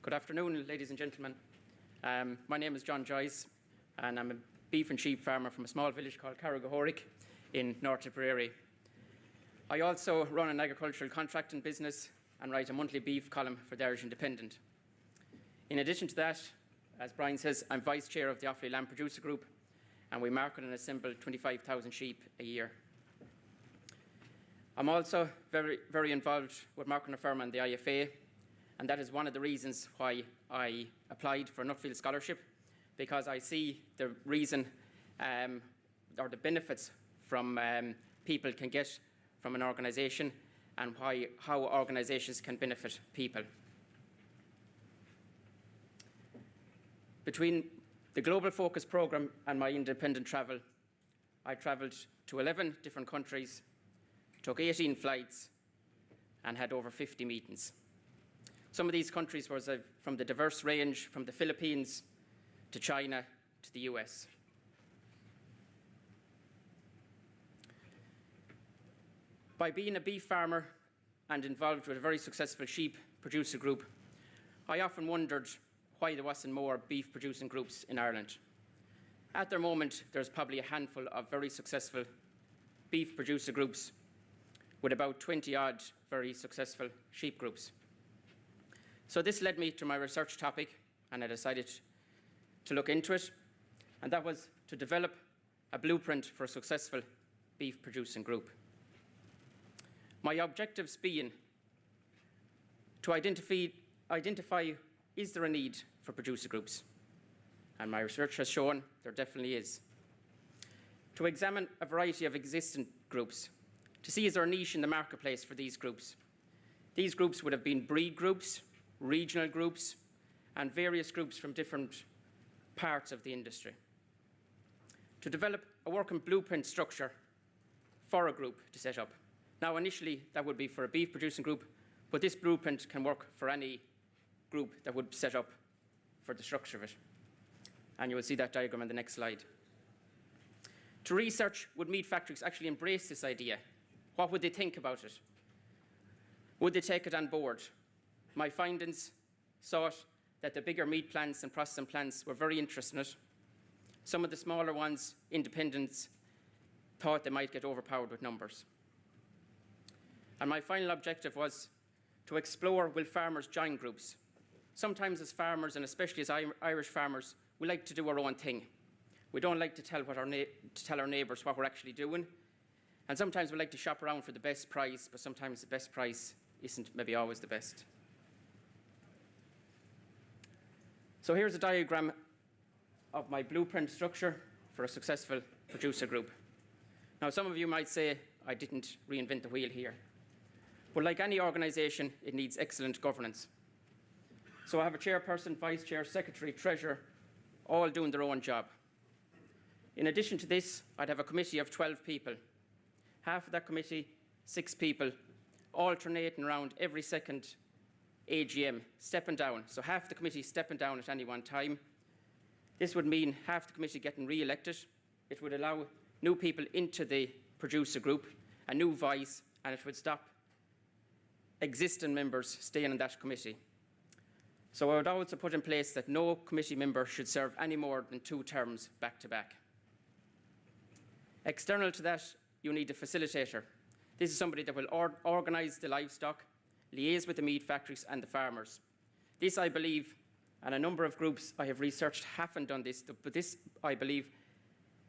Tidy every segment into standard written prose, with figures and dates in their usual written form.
Good afternoon, ladies and gentlemen. My name is Joyce, and I'm a beef and sheep farmer from a small village called Carrigahorik in North Tipperary. I also run an agricultural contracting business and write a monthly beef column for the Irish Independent. In addition to that, as Brian says, I'm vice chair of the Offaly Lamb Producer Group, and we market and assemble 25,000 sheep a year. I'm also very involved with marketing a firm and the IFA, and that is one of the reasons why I applied for a Nuffield scholarship, because I see the reason or the benefits from people can get from an organisation and how organisations can benefit people. Between the Global Focus programme and my independent travel, I travelled to 11 different countries, took 18 flights, and had over 50 meetings. Some of these countries were from the diverse range from the Philippines to China to the US. By being a beef farmer and involved with a very successful sheep producer group, I often wondered why there wasn't more beef producing groups in Ireland. At the moment, there's probably a handful of very successful beef producer groups with about 20-odd very successful sheep groups. So this led me to my research topic, and I decided to look into it, and that was to develop a blueprint for a successful beef producing group. My objectives being to identify is there a need for producer groups? And my research has shown there definitely is. To examine a variety of existing groups, to see is there a niche in the marketplace for these groups. These groups would have been breed groups, regional groups, and various groups from different parts of the industry. To develop a working blueprint structure for a group to set up. Now, initially, that would be for a beef producing group, but this blueprint can work for any group that would set up for the structure of it. And you will see that diagram on the next slide. To research, would meat factories actually embrace this idea? What would they think about it? Would they take it on board? My findings saw that the bigger meat plants and processing plants were very interested in it. Some of the smaller ones, independents, thought they might get overpowered with numbers. And my final objective was to explore, will farmers join groups? Sometimes as farmers, and especially as Irish farmers, we like to do our own thing. We don't like to tell our neighbours what we're actually doing. And sometimes we like to shop around for the best price, but sometimes the best price isn't maybe always the best. So here's a diagram of my blueprint structure for a successful producer group. Now, some of you might say I didn't reinvent the wheel here. But like any organisation, it needs excellent governance. So I have a chairperson, vice chair, secretary, treasurer, all doing their own job. In addition to this, I'd have a committee of 12 people. Half of that committee, 6 people, alternating around every second AGM, stepping down. So half the committee stepping down at any one time. This would mean half the committee getting re-elected. It would allow new people into the producer group, a new vice, and it would stop existing members staying on that committee. So I would also put in place that no committee member should serve any more than 2 terms back to back. External to that, you need a facilitator. This is somebody that will organise the livestock, liaise with the meat factories and the farmers. This, I believe, and a number of groups I have researched haven't done this, but this, I believe,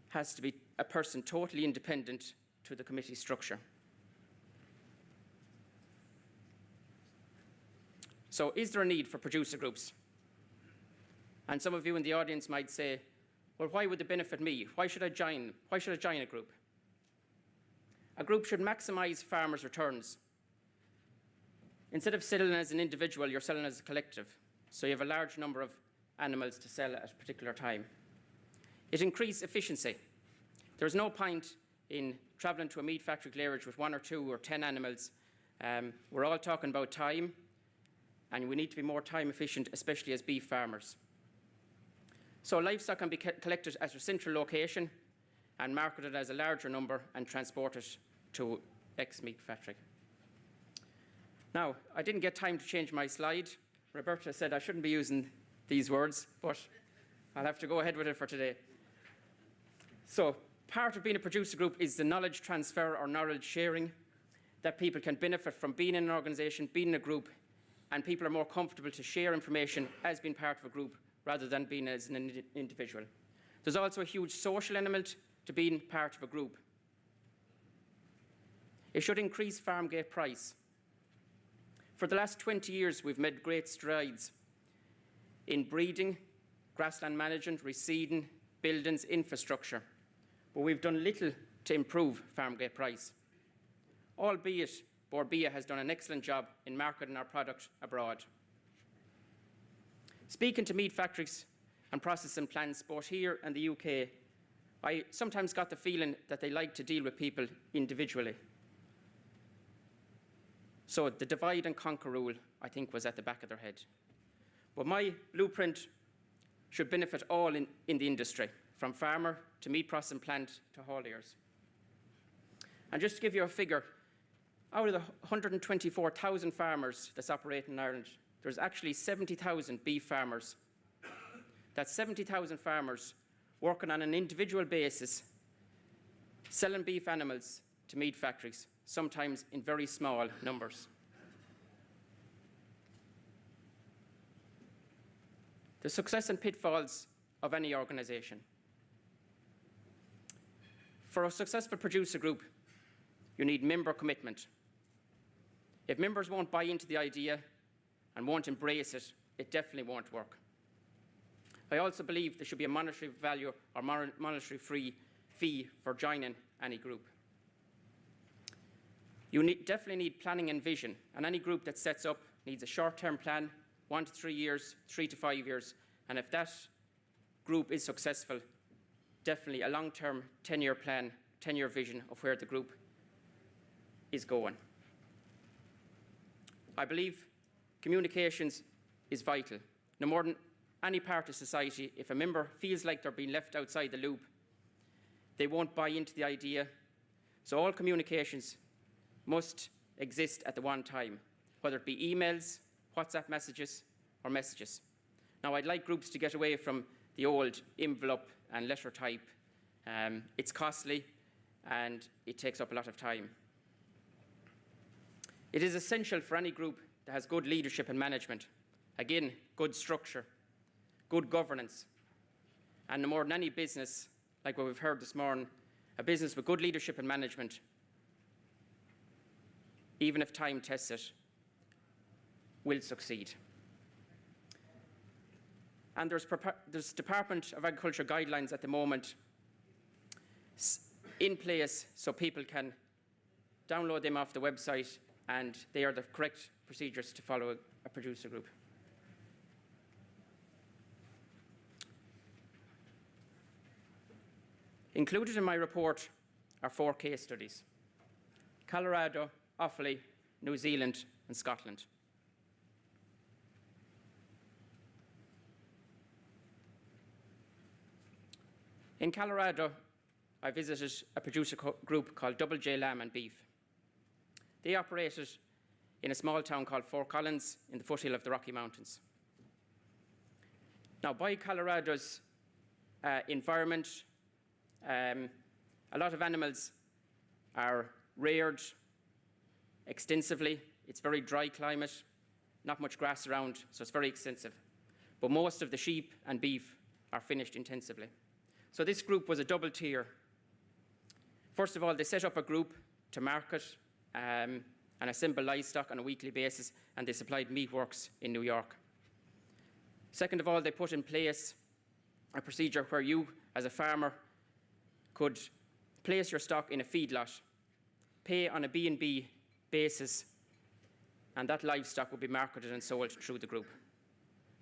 has to be a person totally independent to the committee structure. So is there a need for producer groups? And some of you in the audience might say, well, why would it benefit me? Why should I join a group? A group should maximise farmers' returns. Instead of selling as an individual, you're selling as a collective. So you have a large number of animals to sell at a particular time. It increases efficiency. There's no point in travelling to a meat factory garage with 1 or 2 or 10 animals. We're all talking about time, and we need to be more time efficient, especially as beef farmers. So livestock can be collected at a central location and marketed as a larger number and transported to X meat factory. Now, I didn't get time to change my slide, Roberta said I shouldn't be using these words, but I'll have to go ahead with it for today. So, part of being a producer group is the knowledge transfer or knowledge sharing, that people can benefit from being in an organisation, being in a group, and people are more comfortable to share information as being part of a group rather than being as an individual. There's also a huge social element to being part of a group. It should increase farm gate price. For the last 20 years, we've made great strides in breeding, grassland management, reseeding, buildings, infrastructure, but we've done little to improve farm gate price. Albeit, Borbia has done an excellent job in marketing our product abroad. Speaking to meat factories and processing plants both here and the UK, I sometimes got the feeling that they like to deal with people individually. So the divide and conquer rule, I think, was at the back of their head. But my blueprint should benefit all in the industry, from farmer to meat processing plant to hauliers. And just to give you a figure, out of the 124,000 farmers that's operating in Ireland, there's actually 70,000 beef farmers. That's 70,000 farmers working on an individual basis, selling beef animals to meat factories, sometimes in very small numbers. The success and pitfalls of any organisation. For a successful producer group, you need member commitment. If members won't buy into the idea and won't embrace it, it definitely won't work. I also believe there should be a monetary value or monetary free fee for joining any group. You definitely need planning and vision, and any group that sets up needs a short-term plan, 1 to 3 years, 3 to 5 years, and if that group is successful, definitely a long-term 10-year plan, 10-year vision of where the group is going. I believe communications is vital. No more than any part of society, if a member feels like they're being left outside the loop, they won't buy into the idea. So all communications must exist at the one time, whether it be emails, WhatsApp messages, or messages. Now, I'd like groups to get away from the old envelope and letter type. It's costly and it takes up a lot of time. It is essential for any group that has good leadership and management. Again, good structure, good governance, and no more than any business, like what we've heard this morning, a business with good leadership and management, even if time tests it, will succeed. And there's Department of Agriculture guidelines at the moment in place so people can download them off the website, and they are the correct procedures to follow a producer group. Included in my report are 4 case studies: Colorado, Offaly, New Zealand, and Scotland. In Colorado, I visited a producer group called Double J Lamb and Beef. They operated in a small town called Fort Collins in the foothill of the Rocky Mountains. Now, by Colorado's environment, a lot of animals are reared extensively. It's very dry climate, not much grass around, so it's very extensive. But most of the sheep and beef are finished intensively. So this group was a double tier. First of all, they set up a group to market and assemble livestock on a weekly basis, and they supplied meatworks in New York. Second of all, they put in place a procedure where you, as a farmer, could place your stock in a feedlot, pay on a B&B basis, and that livestock would be marketed and sold through the group.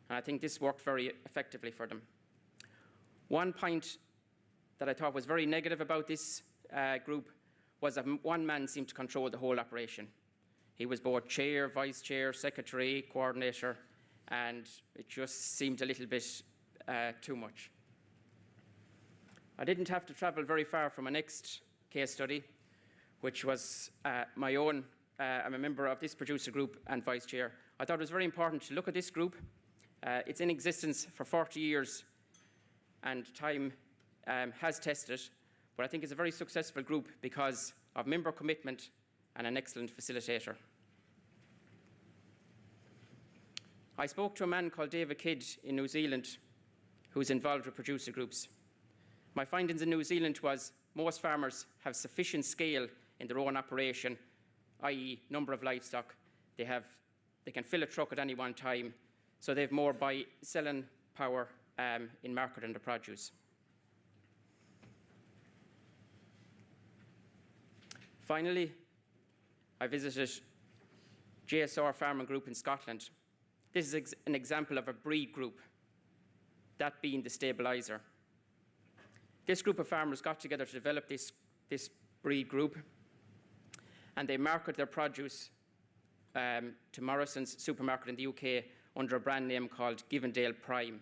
And I think this worked very effectively for them. One point that I thought was very negative about this group was that one man seemed to control the whole operation. He was both chair, vice chair, secretary, coordinator, and it just seemed a little bit too much. I didn't have to travel very far from my next case study, which was my own. I'm a member of this producer group and vice chair. I thought it was very important to look at this group. It's in existence for 40 years, and time has tested it, but I think it's a very successful group because of member commitment and an excellent facilitator. I spoke to a man called David Kidd in New Zealand who's involved with producer groups. My findings in New Zealand was most farmers have sufficient scale in their own operation, i.e. number of livestock. They can fill a truck at any one time, so they have more selling power in marketing the produce. Finally, I visited JSR Farming Group in Scotland. This is an example of a breed group, that being the stabiliser. This group of farmers got together to develop this breed group, and they market their produce to Morrison's supermarket in the UK under a brand name called Givendale Prime.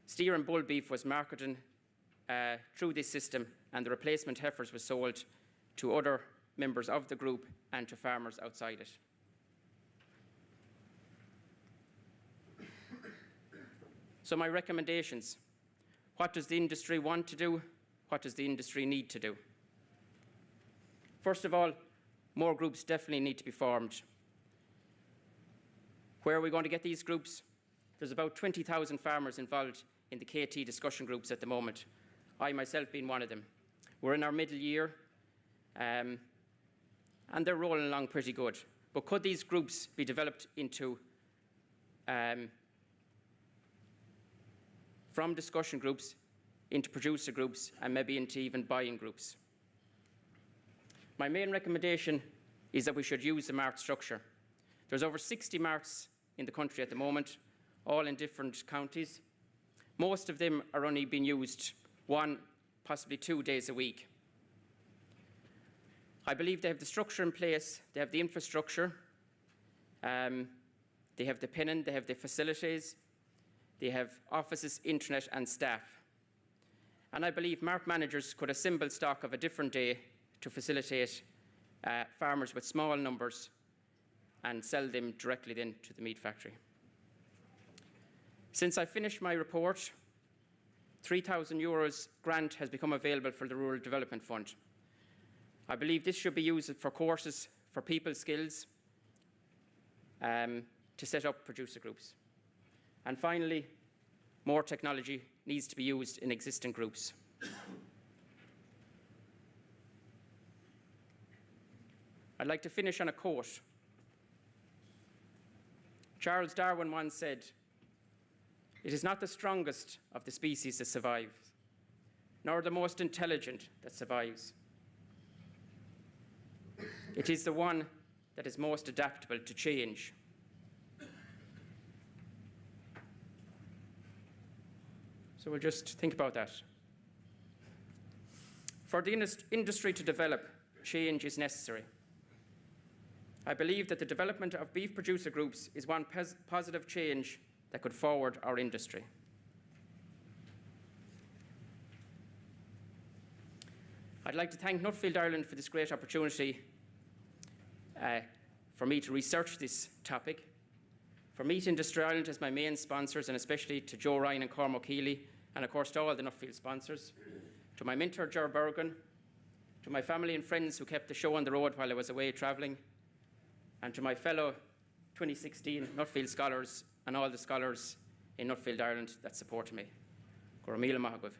Steer and bull beef was marketed through this system, and the replacement heifers were sold to other members of the group and to farmers outside it. So my recommendations: what does the industry want to do? What does the industry need to do? First of all, more groups definitely need to be formed. Where are we going to get these groups? There's about 20,000 farmers involved in the KT discussion groups at the moment, I myself being one of them. We're in our middle year, and they're rolling along pretty good. But could these groups be developed into, from discussion groups into producer groups and maybe into even buying groups? My main recommendation is that we should use the mart structure. There's over 60 marts in the country at the moment, all in different counties. Most of them are only being used 1, possibly 2 days a week. I believe they have the structure in place, they have the infrastructure, they have the pennon, they have the facilities, they have offices, internet and staff. And I believe mart managers could assemble stock of a different day to facilitate farmers with small numbers and sell them directly then to the meat factory. Since I finished my report, €3,000 grant has become available for the Rural Development Fund. I believe this should be used for courses for people skills to set up producer groups. And finally, more technology needs to be used in existing groups. I'd like to finish on a quote. Charles Darwin once said, "It is not the strongest of the species that survives, nor the most intelligent that survives. It is the one that is most adaptable to change." So we'll just think about that. For the industry to develop, change is necessary. I believe that the development of beef producer groups is one positive change that could forward our industry. I'd like to thank Nuffield Ireland for this great opportunity for me to research this topic, for Meat Industry Ireland as my main sponsors, and especially to Joe Ryan and Cormac Healy, and of course to all the Nuffield sponsors, to my mentor, Ger Bergen, to my family and friends who kept the show on the road while I was away travelling, and to my fellow 2016 Nuffield scholars and all the scholars in Nuffield Ireland that supported me. Go raibh míle maith agaibh.